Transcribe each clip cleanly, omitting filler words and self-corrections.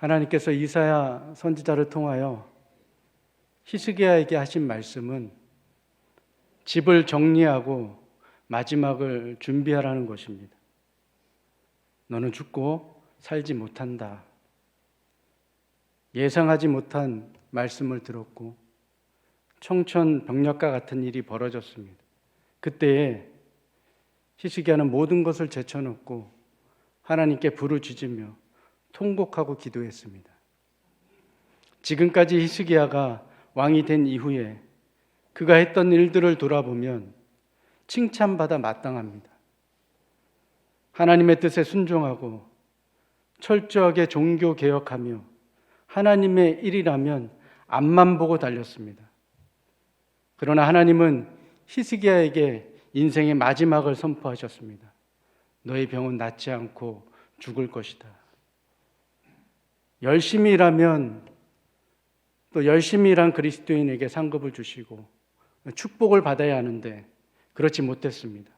하나님께서 이사야 선지자를 통하여 히스기야에게 하신 말씀은 집을 정리하고 마지막을 준비하라는 것입니다. 너는 죽고 살지 못한다. 예상하지 못한 말씀을 들었고 청천벽력과 같은 일이 벌어졌습니다. 그때에 히스기야는 모든 것을 제쳐놓고 하나님께 부르짖으며 통곡하고 기도했습니다. 지금까지 히스기야가 왕이 된 이후에 그가 했던 일들을 돌아보면 칭찬받아 마땅합니다. 하나님의 뜻에 순종하고 철저하게 종교 개혁하며 하나님의 일이라면 앞만 보고 달렸습니다. 그러나 하나님은 히스기야에게 인생의 마지막을 선포하셨습니다. 너의 병은 낫지 않고 죽을 것이다. 열심히 일하면 또 열심히 일한 그리스도인에게 상급을 주시고 축복을 받아야 하는데 그렇지 못했습니다.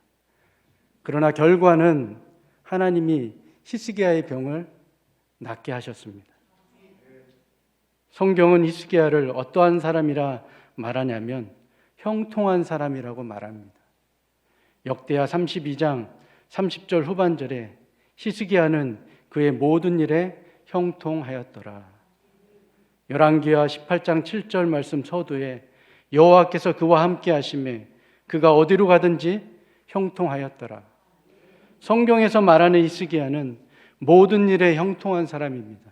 그러나 결과는 하나님이 히스기야의 병을 낫게 하셨습니다. 성경은 히스기야를 어떠한 사람이라 말하냐면 형통한 사람이라고 말합니다. 역대하 32장 30절 후반절에 히스기야는 그의 모든 일에 형통하였더라. 열왕기하 18장 7절 말씀 서두에 여호와께서 그와 함께 하심에 그가 어디로 가든지 형통하였더라. 성경에서 말하는 히스기야는 모든 일에 형통한 사람입니다.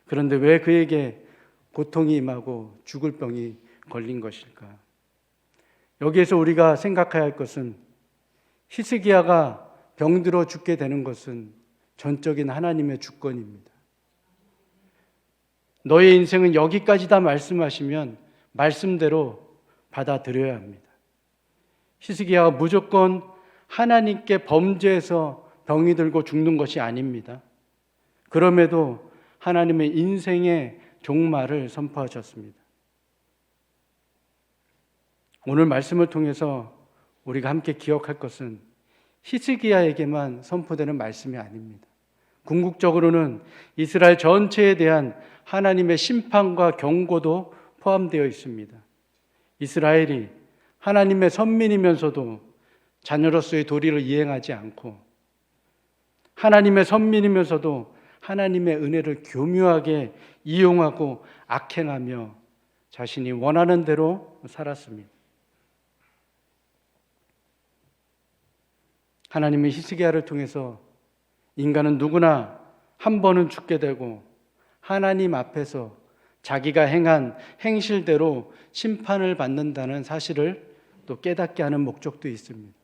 그런데 왜 그에게 고통이 임하고 죽을 병이 걸린 것일까? 여기에서 우리가 생각해야 할 것은 히스기야가 병들어 죽게 되는 것은 전적인 하나님의 주권입니다. 너의 인생은 여기까지다 말씀하시면 말씀대로 받아들여야 합니다. 히스기야가 무조건 하나님께 범죄해서 병이 들고 죽는 것이 아닙니다. 그럼에도 하나님의 인생의 종말을 선포하셨습니다. 오늘 말씀을 통해서 우리가 함께 기억할 것은 히스기야에게만 선포되는 말씀이 아닙니다. 궁극적으로는 이스라엘 전체에 대한 하나님의 심판과 경고도 포함되어 있습니다. 이스라엘이 하나님의 선민이면서도 자녀로서의 도리를 이행하지 않고 하나님의 선민이면서도 하나님의 은혜를 교묘하게 이용하고 악행하며 자신이 원하는 대로 살았습니다. 하나님은 히스기야를 통해서 인간은 누구나 한 번은 죽게 되고 하나님 앞에서 자기가 행한 행실대로 심판을 받는다는 사실을 또 깨닫게 하는 목적도 있습니다.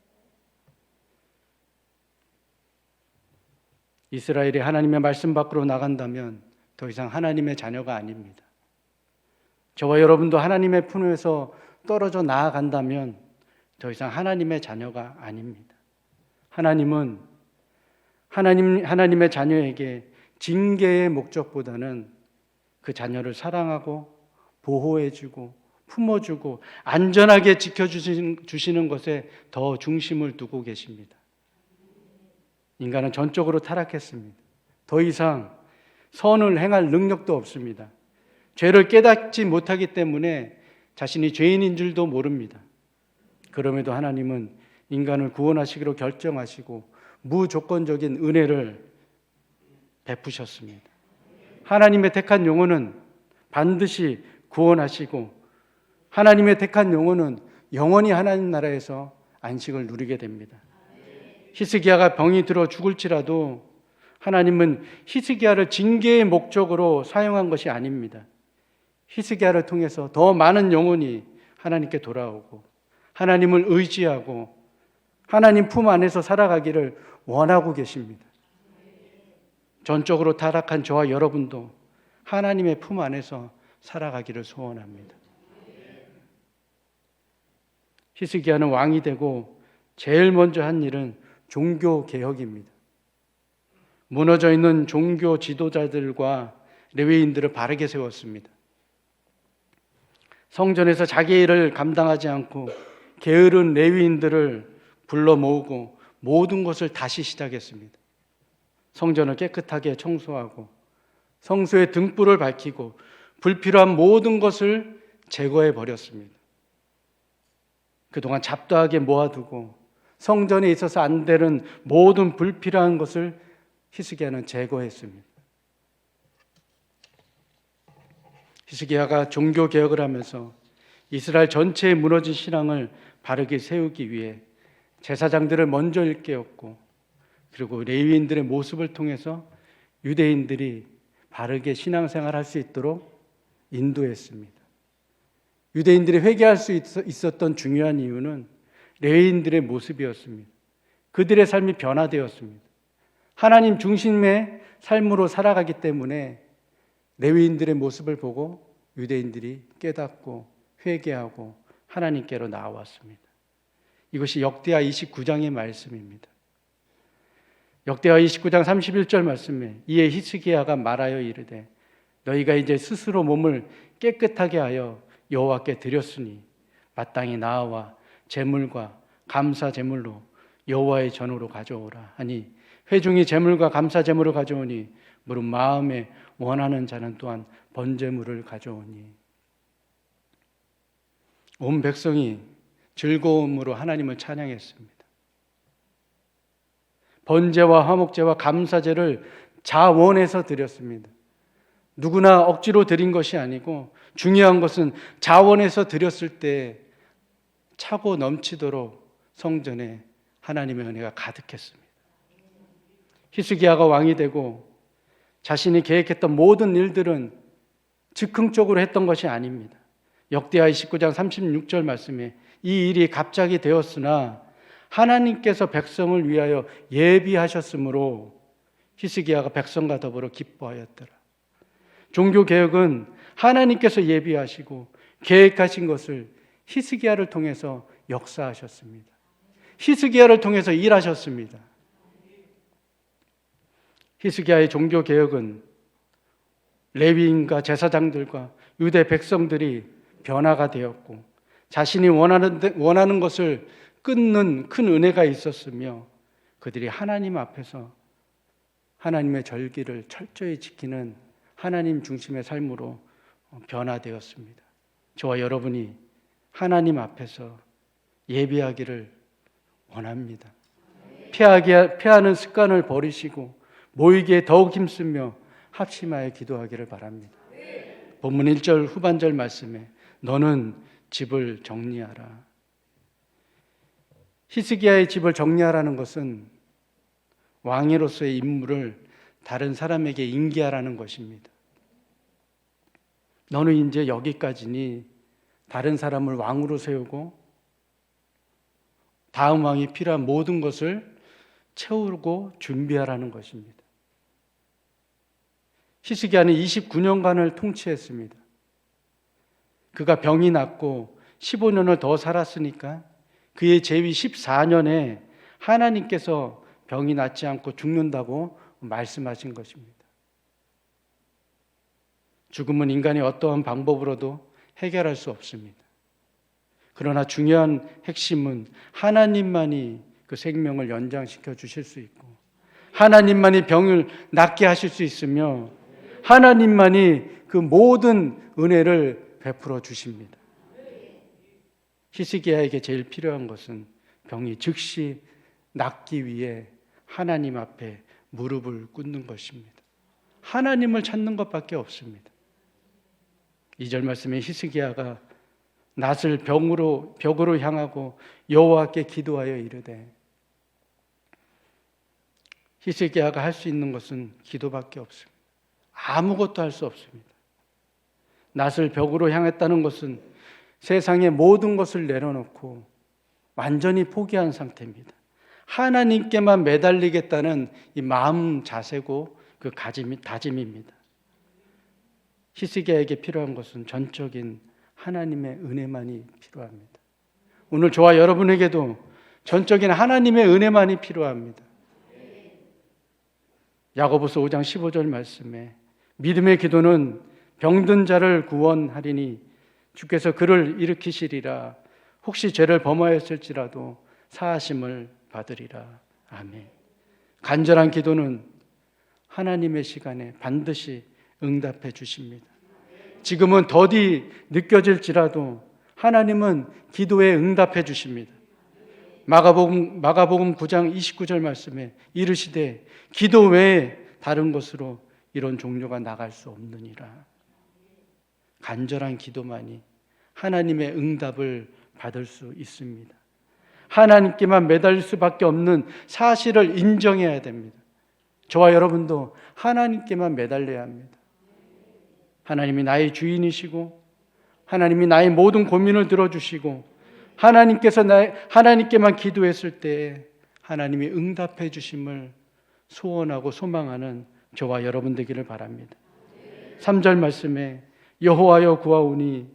이스라엘이 하나님의 말씀 밖으로 나간다면 더 이상 하나님의 자녀가 아닙니다. 저와 여러분도 하나님의 품에서 떨어져 나아간다면 더 이상 하나님의 자녀가 아닙니다. 하나님은 하나님의 자녀에게 징계의 목적보다는 그 자녀를 사랑하고 보호해주고 품어주고 안전하게 지켜주시는 것에 더 중심을 두고 계십니다. 인간은 전적으로 타락했습니다. 더 이상 선을 행할 능력도 없습니다. 죄를 깨닫지 못하기 때문에 자신이 죄인인 줄도 모릅니다. 그럼에도 하나님은 인간을 구원하시기로 결정하시고 무조건적인 은혜를 베푸셨습니다. 하나님의 택한 영혼은 반드시 구원하시고 하나님의 택한 영혼은 영원히 하나님 나라에서 안식을 누리게 됩니다. 히스기야가 병이 들어 죽을지라도 하나님은 히스기야를 징계의 목적으로 사용한 것이 아닙니다. 히스기야를 통해서 더 많은 영혼이 하나님께 돌아오고 하나님을 의지하고 하나님 품 안에서 살아가기를 원하고 계십니다. 전적으로 타락한 저와 여러분도 하나님의 품 안에서 살아가기를 소원합니다. 히스기야는 왕이 되고 제일 먼저 한 일은 종교 개혁입니다. 무너져 있는 종교 지도자들과 레위인들을 바르게 세웠습니다. 성전에서 자기 일을 감당하지 않고 게으른 레위인들을 불러 모으고 모든 것을 다시 시작했습니다. 성전을 깨끗하게 청소하고 성소의 등불을 밝히고 불필요한 모든 것을 제거해 버렸습니다. 그동안 잡다하게 모아두고 성전에 있어서 안 되는 모든 불필요한 것을 히스기야는 제거했습니다. 히스기야가 종교 개혁을 하면서 이스라엘 전체의 무너진 신앙을 바르게 세우기 위해 제사장들을 먼저 일깨웠고, 그리고 레위인들의 모습을 통해서 유대인들이 바르게 신앙생활할 수 있도록 인도했습니다. 유대인들이 회개할 수 있었던 중요한 이유는 레위인들의 모습이었습니다. 그들의 삶이 변화되었습니다. 하나님 중심의 삶으로 살아가기 때문에 레위인들의 모습을 보고 유대인들이 깨닫고 회개하고 하나님께로 나아왔습니다. 이것이 역대하 29장의 말씀입니다. 역대하 29장 31절 말씀에 이에 히스기야가 말하여 이르되 너희가 이제 스스로 몸을 깨끗하게 하여 여호와께 드렸으니 마땅히 나와 제물과 감사 제물로 여호와의 전으로 가져오라 하니 회중이 제물과 감사 제물을 가져오니 무릇 마음에 원하는 자는 또한 번제물을 가져오니 온 백성이 즐거움으로 하나님을 찬양했습니다. 번제와 화목제와 감사제를 자원해서 드렸습니다. 누구나 억지로 드린 것이 아니고 중요한 것은 자원해서 드렸을 때 차고 넘치도록 성전에 하나님의 은혜가 가득했습니다. 히스기야가 왕이 되고 자신이 계획했던 모든 일들은 즉흥적으로 했던 것이 아닙니다. 역대하 29장 36절 말씀에 이 일이 갑자기 되었으나 하나님께서 백성을 위하여 예비하셨으므로 히스기야가 백성과 더불어 기뻐하였더라. 종교개혁은 하나님께서 예비하시고 계획하신 것을 히스기야를 통해서 역사하셨습니다. 히스기야를 통해서 일하셨습니다. 히스기야의 종교개혁은 레위인과 제사장들과 유대 백성들이 변화가 되었고 자신이 원하는 것을 끊는 큰 은혜가 있었으며 그들이 하나님 앞에서 하나님의 절기를 철저히 지키는 하나님 중심의 삶으로 변화되었습니다. 저와 여러분이 하나님 앞에서 예배하기를 원합니다. 피하는 습관을 버리시고 모이기에 더욱 힘쓰며 합심하여 기도하기를 바랍니다. 본문 1절 후반절 말씀에 너는 집을 정리하라. 히스기야의 집을 정리하라는 것은 왕으로서의 임무를 다른 사람에게 인계하라는 것입니다. 너는 이제 여기까지니 다른 사람을 왕으로 세우고 다음 왕이 필요한 모든 것을 채우고 준비하라는 것입니다. 히스기야는 29년간을 통치했습니다. 그가 병이 낫고 15년을 더 살았으니까 그의 재위 14년에 하나님께서 병이 낫지 않고 죽는다고 말씀하신 것입니다. 죽음은 인간이 어떠한 방법으로도 해결할 수 없습니다. 그러나 중요한 핵심은 하나님만이 그 생명을 연장시켜 주실 수 있고 하나님만이 병을 낫게 하실 수 있으며 하나님만이 그 모든 은혜를 베풀어 주십니다. 히스기야에게 제일 필요한 것은 병이 즉시 낫기 위해 하나님 앞에 무릎을 꿇는 것입니다. 하나님을 찾는 것밖에 없습니다. 2절 말씀에 히스기야가 낫을 벽으로 향하고 여호와께 기도하여 이르되 히스기야가 할 수 있는 것은 기도밖에 없습니다. 아무것도 할 수 없습니다. 낫을 벽으로 향했다는 것은 세상의 모든 것을 내려놓고 완전히 포기한 상태입니다. 하나님께만 매달리겠다는 이 마음 자세고 그 다짐입니다. 히스기야에게 필요한 것은 전적인 하나님의 은혜만이 필요합니다. 오늘 저와 여러분에게도 전적인 하나님의 은혜만이 필요합니다. 야고보서 5장 15절 말씀에 믿음의 기도는 병든 자를 구원하리니 주께서 그를 일으키시리라. 혹시 죄를 범하였을지라도 사하심을 받으리라. 아멘. 간절한 기도는 하나님의 시간에 반드시 응답해 주십니다. 지금은 더디 느껴질지라도 하나님은 기도에 응답해 주십니다. 마가복음 9장 29절 말씀에 이르시되 기도 외에 다른 것으로 이런 종료가 나갈 수 없느니라. 간절한 기도만이 하나님의 응답을 받을 수 있습니다. 하나님께만 매달릴 수밖에 없는 사실을 인정해야 됩니다. 저와 여러분도 하나님께만 매달려야 합니다. 하나님이 나의 주인이시고 하나님이 나의 모든 고민을 들어주시고 하나님께만 기도했을 때 하나님이 응답해 주심을 소원하고 소망하는 저와 여러분 되기를 바랍니다. 3절 말씀에 여호와여 구하오니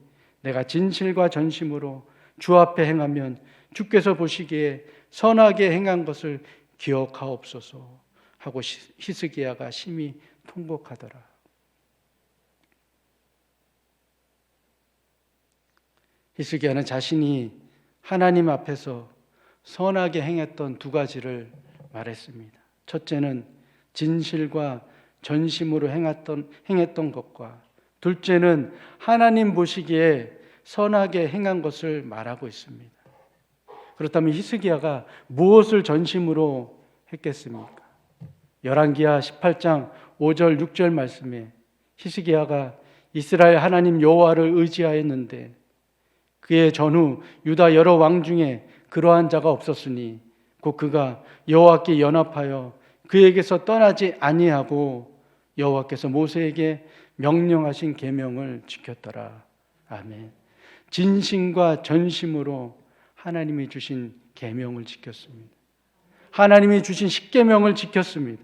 내가 진실과 전심으로 주 앞에 행하면 주께서 보시기에 선하게 행한 것을 기억하옵소서 하고 히스기야가 심히 통곡하더라. 히스기야는 자신이 하나님 앞에서 선하게 행했던 두 가지를 말했습니다. 첫째는 진실과 전심으로 행했던 것과 둘째는 하나님 보시기에 선하게 행한 것을 말하고 있습니다. 그렇다면 히스기야가 무엇을 전심으로 했겠습니까? 열왕기하 18장 5절 6절 말씀에 히스기야가 이스라엘 하나님 여호와를 의지하였는데 그의 전후 유다 여러 왕 중에 그러한 자가 없었으니 곧 그가 여호와께 연합하여 그에게서 떠나지 아니하고 여호와께서 모세에게 명령하신 계명을 지켰더라. 아멘. 진심과 전심으로 하나님이 주신 계명을 지켰습니다. 하나님이 주신 십계명을 지켰습니다.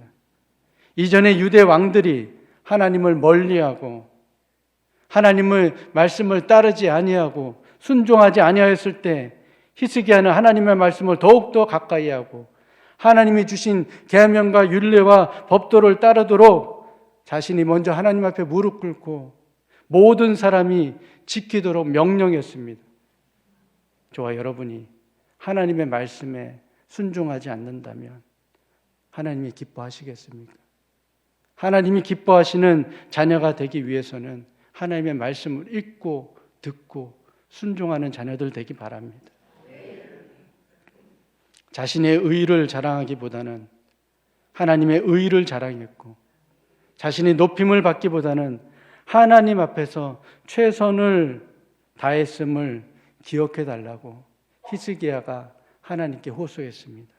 이전에 유대 왕들이 하나님을 멀리하고 하나님의 말씀을 따르지 아니하고 순종하지 아니하였을 때 히스기야는 하나님의 말씀을 더욱더 가까이 하고 하나님이 주신 계명과 율례와 법도를 따르도록 자신이 먼저 하나님 앞에 무릎 꿇고 모든 사람이 지키도록 명령했습니다. 저와 여러분이 하나님의 말씀에 순종하지 않는다면 하나님이 기뻐하시겠습니까? 하나님이 기뻐하시는 자녀가 되기 위해서는 하나님의 말씀을 읽고 듣고 순종하는 자녀들 되기 바랍니다. 자신의 의를 자랑하기보다는 하나님의 의를 자랑했고 자신이 높임을 받기보다는 하나님 앞에서 최선을 다했음을 기억해 달라고 히스기야가 하나님께 호소했습니다.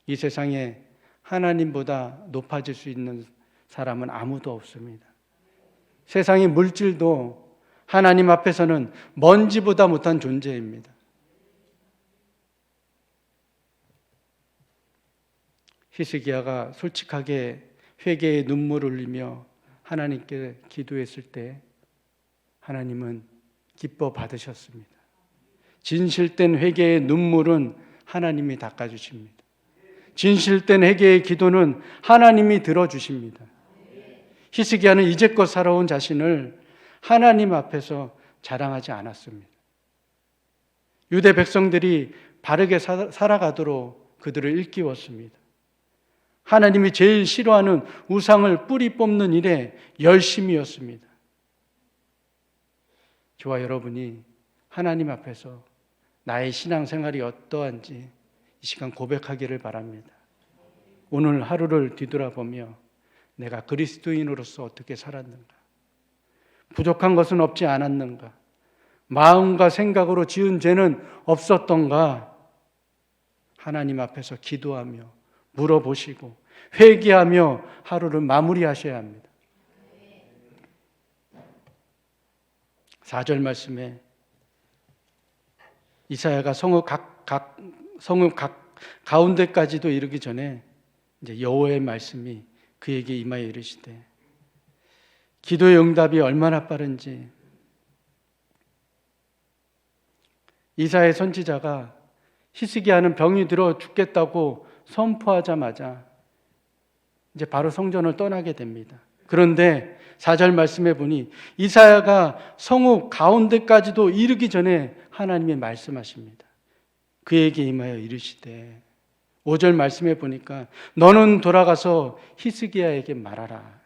이 세상에 하나님보다 높아질 수 있는 사람은 아무도 없습니다. 세상의 물질도 하나님 앞에서는 먼지보다 못한 존재입니다. 히스기야가 솔직하게 회개의 눈물을 흘리며 하나님께 기도했을 때 하나님은 기뻐 받으셨습니다. 진실된 회개의 눈물은 하나님이 닦아주십니다. 진실된 회개의 기도는 하나님이 들어주십니다. 히스기야는 이제껏 살아온 자신을 하나님 앞에서 자랑하지 않았습니다. 유대 백성들이 바르게 살아가도록 그들을 일깨웠습니다. 하나님이 제일 싫어하는 우상을 뿌리 뽑는 일에 열심이었습니다. 저와 여러분이 하나님 앞에서 나의 신앙생활이 어떠한지 이 시간 고백하기를 바랍니다. 오늘 하루를 뒤돌아보며 내가 그리스도인으로서 어떻게 살았는가? 부족한 것은 없지 않았는가? 마음과 생각으로 지은 죄는 없었던가? 하나님 앞에서 기도하며 물어보시고 회개하며 하루를 마무리하셔야 합니다. 4절 말씀에 이사야가 성읍 가운데까지도 이르기 전에 이제 여호와의 말씀이 그에게 임하여 이르시되 기도의 응답이 얼마나 빠른지 이사야 선지자가 히스기야는 병이 들어 죽겠다고 선포하자마자 이제 바로 성전을 떠나게 됩니다. 그런데 4절 말씀해 보니 이사야가 성읍 가운데까지도 이르기 전에 하나님이 말씀하십니다. 그에게 임하여 이르시되 5절 말씀에 보니까 너는 돌아가서 히스기야에게 말하라.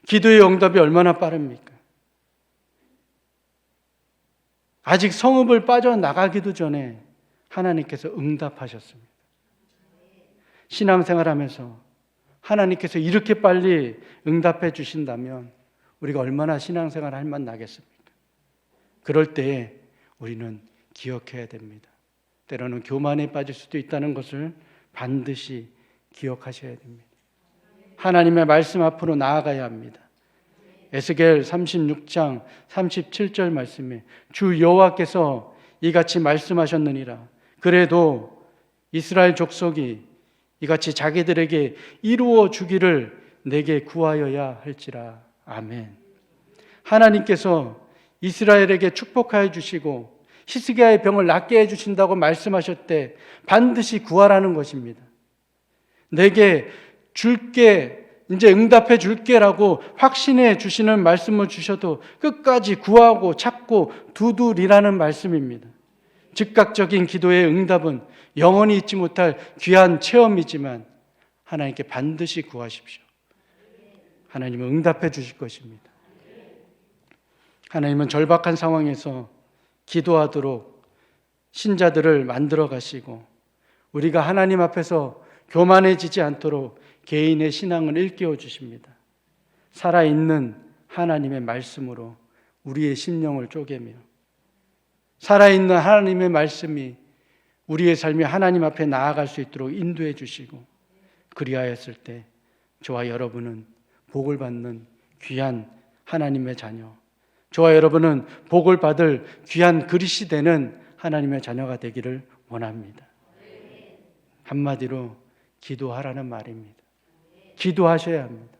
기도의 응답이 얼마나 빠릅니까? 아직 성읍을 빠져나가기도 전에 하나님께서 응답하셨습니다. 신앙생활하면서 하나님께서 이렇게 빨리 응답해 주신다면 우리가 얼마나 신앙생활 할 맛 나겠습니까? 그럴 때에 우리는 기억해야 됩니다. 때로는 교만에 빠질 수도 있다는 것을 반드시 기억하셔야 됩니다. 하나님의 말씀 앞으로 나아가야 합니다. 에스겔 36장 37절 말씀에 주 여호와께서 이같이 말씀하셨느니라. 그래도 이스라엘 족속이 이같이 자기들에게 이루어 주기를 내게 구하여야 할지라. 아멘. 하나님께서 이스라엘에게 축복하여 주시고 히스기야의 병을 낫게 해주신다고 말씀하셨대 반드시 구하라는 것입니다. 내게 줄게, 이제 응답해 줄게라고 확신해 주시는 말씀을 주셔도 끝까지 구하고 찾고 두드리라는 말씀입니다. 즉각적인 기도의 응답은 영원히 잊지 못할 귀한 체험이지만 하나님께 반드시 구하십시오. 하나님은 응답해 주실 것입니다. 하나님은 절박한 상황에서 기도하도록 신자들을 만들어 가시고 우리가 하나님 앞에서 교만해지지 않도록 개인의 신앙을 일깨워 주십니다. 살아있는 하나님의 말씀으로 우리의 심령을 쪼개며 살아있는 하나님의 말씀이 우리의 삶이 하나님 앞에 나아갈 수 있도록 인도해 주시고 그리하였을 때 저와 여러분은 복을 받는 귀한 하나님의 자녀, 저와 여러분은 복을 받을 귀한 그릇이 되는 하나님의 자녀가 되기를 원합니다. 한마디로 기도하라는 말입니다. 기도하셔야 합니다.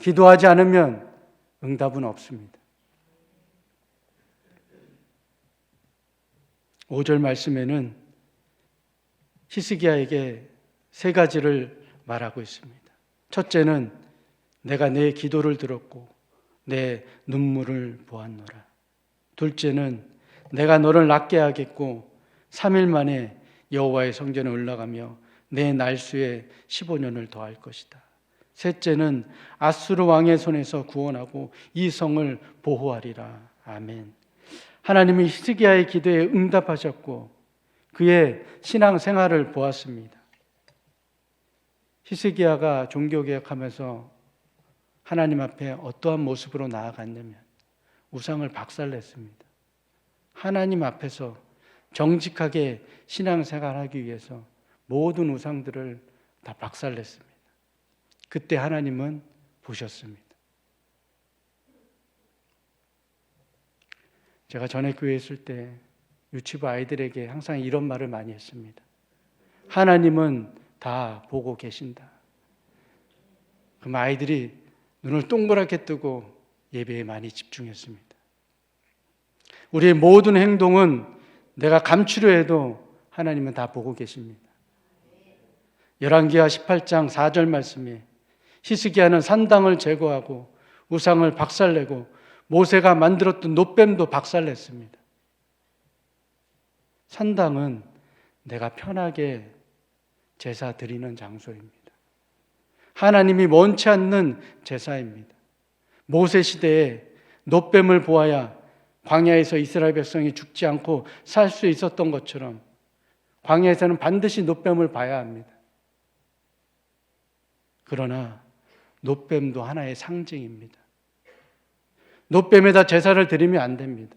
기도하지 않으면 응답은 없습니다. 5절 말씀에는 히스기야에게 세 가지를 말하고 있습니다. 첫째는 내가 내 기도를 들었고 내 눈물을 보았노라. 둘째는 내가 너를 낫게 하겠고 3일 만에 여호와의 성전에 올라가며 내 날수에 15년을 더할 것이다. 셋째는 아수르 왕의 손에서 구원하고 이 성을 보호하리라. 아멘. 하나님이 히스기야의 기도에 응답하셨고 그의 신앙 생활을 보았습니다. 히스기야가 종교개혁하면서 하나님 앞에 어떠한 모습으로 나아갔냐면 우상을 박살냈습니다. 하나님 앞에서 정직하게 신앙생활하기 위해서 모든 우상들을 다 박살냈습니다. 그때 하나님은 보셨습니다. 제가 전에 교회에 있을 때 유치부 아이들에게 항상 이런 말을 많이 했습니다. 하나님은 다 보고 계신다. 그럼 아이들이 눈을 동그랗게 뜨고 예배에 많이 집중했습니다. 우리의 모든 행동은 내가 감추려 해도 하나님은 다 보고 계십니다. 열왕기하 18장 4절 말씀에 히스기야는 산당을 제거하고 우상을 박살내고 모세가 만들었던 놋뱀도 박살냈습니다. 산당은 내가 편하게 제사 드리는 장소입니다. 하나님이 원치 않는 제사입니다. 모세 시대에 놋뱀을 보아야 광야에서 이스라엘 백성이 죽지 않고 살 수 있었던 것처럼 광야에서는 반드시 놋뱀을 봐야 합니다. 그러나 놋뱀도 하나의 상징입니다. 놋뱀에다 제사를 드리면 안 됩니다.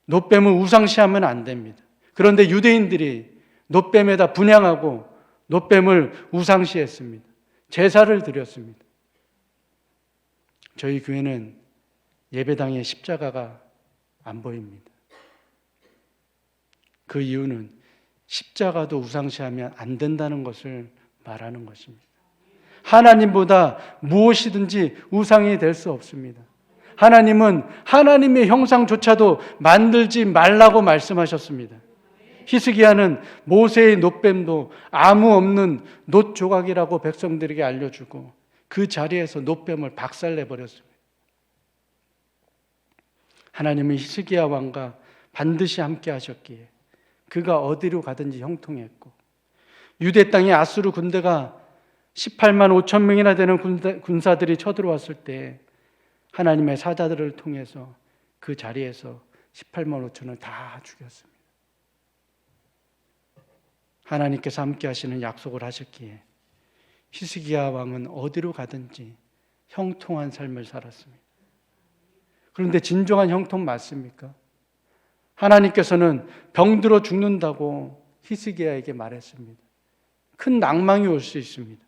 놋뱀을 우상시하면 안 됩니다. 그런데 유대인들이 놋뱀에다 분향하고 놋뱀을 우상시했습니다. 제사를 드렸습니다. 저희 교회는 예배당에 십자가가 안 보입니다. 그 이유는 십자가도 우상시하면 안 된다는 것을 말하는 것입니다. 하나님보다 무엇이든지 우상이 될 수 없습니다. 하나님은 하나님의 형상조차도 만들지 말라고 말씀하셨습니다. 히스기야는 모세의 놋뱀도 아무 없는 놋 조각이라고 백성들에게 알려주고 그 자리에서 놋뱀을 박살내버렸습니다. 하나님은 히스기야 왕과 반드시 함께 하셨기에 그가 어디로 가든지 형통했고, 유대 땅에 아수르 군대가 18만 5천 명이나 되는 군사들이 쳐들어왔을 때 하나님의 사자들을 통해서 그 자리에서 18만 5천을 다 죽였습니다. 하나님께서 함께 하시는 약속을 하셨기에 히스기야 왕은 어디로 가든지 형통한 삶을 살았습니다. 그런데 진정한 형통 맞습니까? 하나님께서는 병들어 죽는다고 히스기야에게 말했습니다. 큰 낭망이 올 수 있습니다.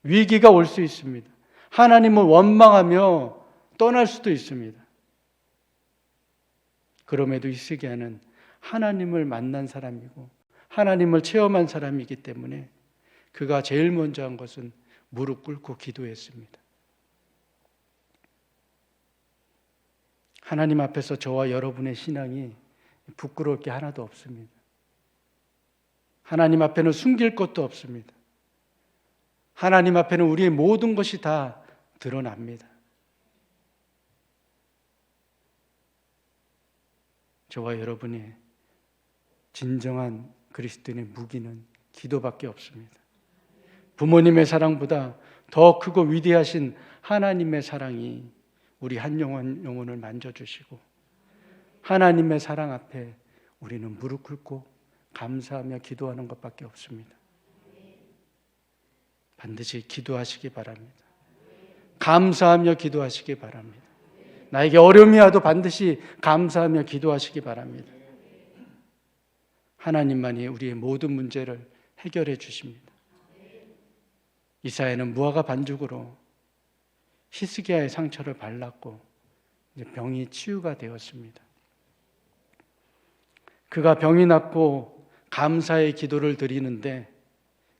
위기가 올 수 있습니다. 하나님을 원망하며 떠날 수도 있습니다. 그럼에도 히스기야는 하나님을 만난 사람이고 하나님을 체험한 사람이기 때문에 그가 제일 먼저 한 것은 무릎 꿇고 기도했습니다. 하나님 앞에서 저와 여러분의 신앙이 부끄러울 게 하나도 없습니다. 하나님 앞에는 숨길 것도 없습니다. 하나님 앞에는 우리의 모든 것이 다 드러납니다. 저와 여러분의 진정한 그리스도인의 무기는 기도밖에 없습니다. 부모님의 사랑보다 더 크고 위대하신 하나님의 사랑이 우리 한 영혼을 만져주시고, 하나님의 사랑 앞에 우리는 무릎 꿇고 감사하며 기도하는 것밖에 없습니다. 반드시 기도하시기 바랍니다. 감사하며 기도하시기 바랍니다. 나에게 어려움이 와도 반드시 감사하며 기도하시기 바랍니다. 하나님만이 우리의 모든 문제를 해결해 주십니다. 이사야는 무화과 반죽으로 히스기야의 상처를 발랐고 이제 병이 치유가 되었습니다. 그가 병이 낫고 감사의 기도를 드리는데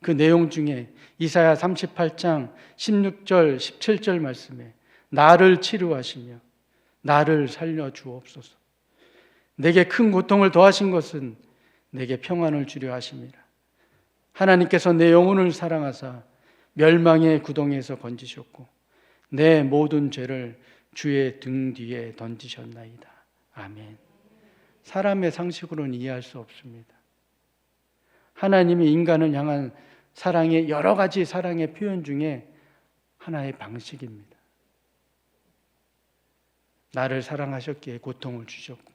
그 내용 중에 이사야 38장 16절 17절 말씀에 나를 치료하시며 나를 살려주옵소서. 내게 큰 고통을 더하신 것은 내게 평안을 주려 하심이라. 하나님께서 내 영혼을 사랑하사 멸망의 구덩이에서 건지셨고 내 모든 죄를 주의 등 뒤에 던지셨나이다. 아멘. 사람의 상식으로는 이해할 수 없습니다. 하나님이 인간을 향한 사랑의 여러 가지 사랑의 표현 중에 하나의 방식입니다. 나를 사랑하셨기에 고통을 주셨고,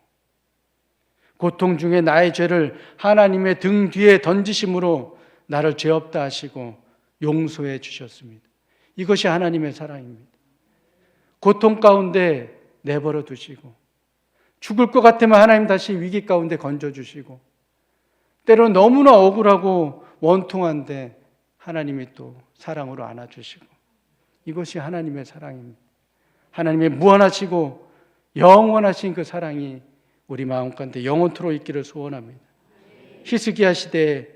고통 중에 나의 죄를 하나님의 등 뒤에 던지심으로 나를 죄 없다 하시고 용서해 주셨습니다. 이것이 하나님의 사랑입니다. 고통 가운데 내버려 두시고, 죽을 것 같으면 하나님 다시 위기 가운데 건져주시고, 때로는 너무나 억울하고 원통한데 하나님이 또 사랑으로 안아주시고, 이것이 하나님의 사랑입니다. 하나님의 무한하시고 영원하신 그 사랑이 우리 마음 가운데 영원토록 있기를 소원합니다. 히스기야 시대에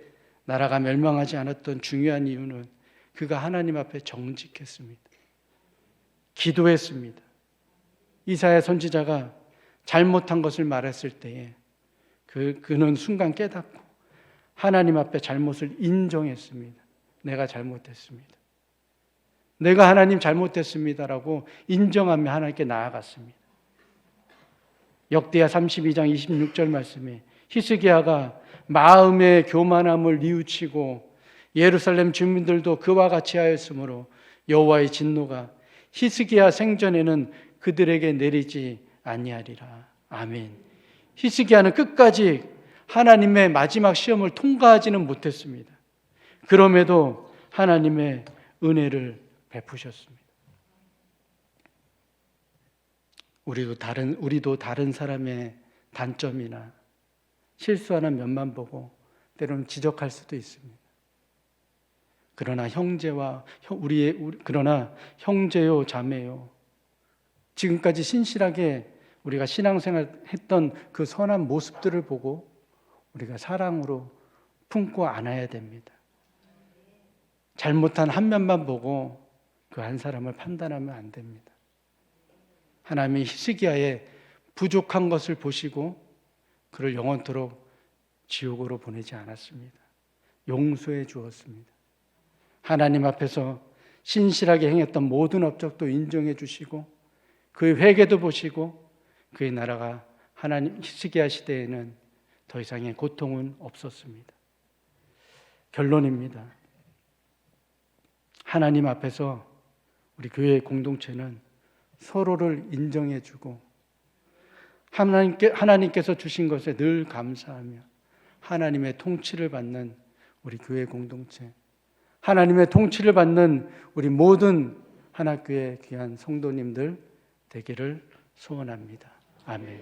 나라가 멸망하지 않았던 중요한 이유는 그가 하나님 앞에 정직했습니다. 기도했습니다. 이사야 선지자가 잘못한 것을 말했을 때에 그는 순간 깨닫고 하나님 앞에 잘못을 인정했습니다. 내가 잘못했습니다. 내가 하나님 잘못했습니다라고 인정하며 하나님께 나아갔습니다. 역대하 32장 26절 말씀에 히스기야가 마음의 교만함을 뉘우치고 예루살렘 주민들도 그와 같이 하였으므로 여호와의 진노가 히스기야 생전에는 그들에게 내리지 아니하리라. 아멘. 히스기야는 끝까지 하나님의 마지막 시험을 통과하지는 못했습니다. 그럼에도 하나님의 은혜를 베푸셨습니다. 우리도 다른 사람의 단점이나 실수하는 면만 보고 때로는 지적할 수도 있습니다. 그러나 형제요 자매요, 지금까지 신실하게 우리가 신앙생활 했던 그 선한 모습들을 보고 우리가 사랑으로 품고 안아야 됩니다. 잘못한 한 면만 보고 그 한 사람을 판단하면 안 됩니다. 하나님이 히스기야의 부족한 것을 보시고 그를 영원토록 지옥으로 보내지 않았습니다. 용서해 주었습니다. 하나님 앞에서 신실하게 행했던 모든 업적도 인정해 주시고 그의 회개도 보시고 그의 나라가 하나님 히스기야 시대에는 더 이상의 고통은 없었습니다. 결론입니다. 하나님 앞에서 우리 교회 공동체는 서로를 인정해주고 하나님께서 주신 것에 늘 감사하며 하나님의 통치를 받는 우리 교회 공동체, 하나님의 통치를 받는 우리 모든 하나교회 귀한 성도님들 되기를 소원합니다. 아멘.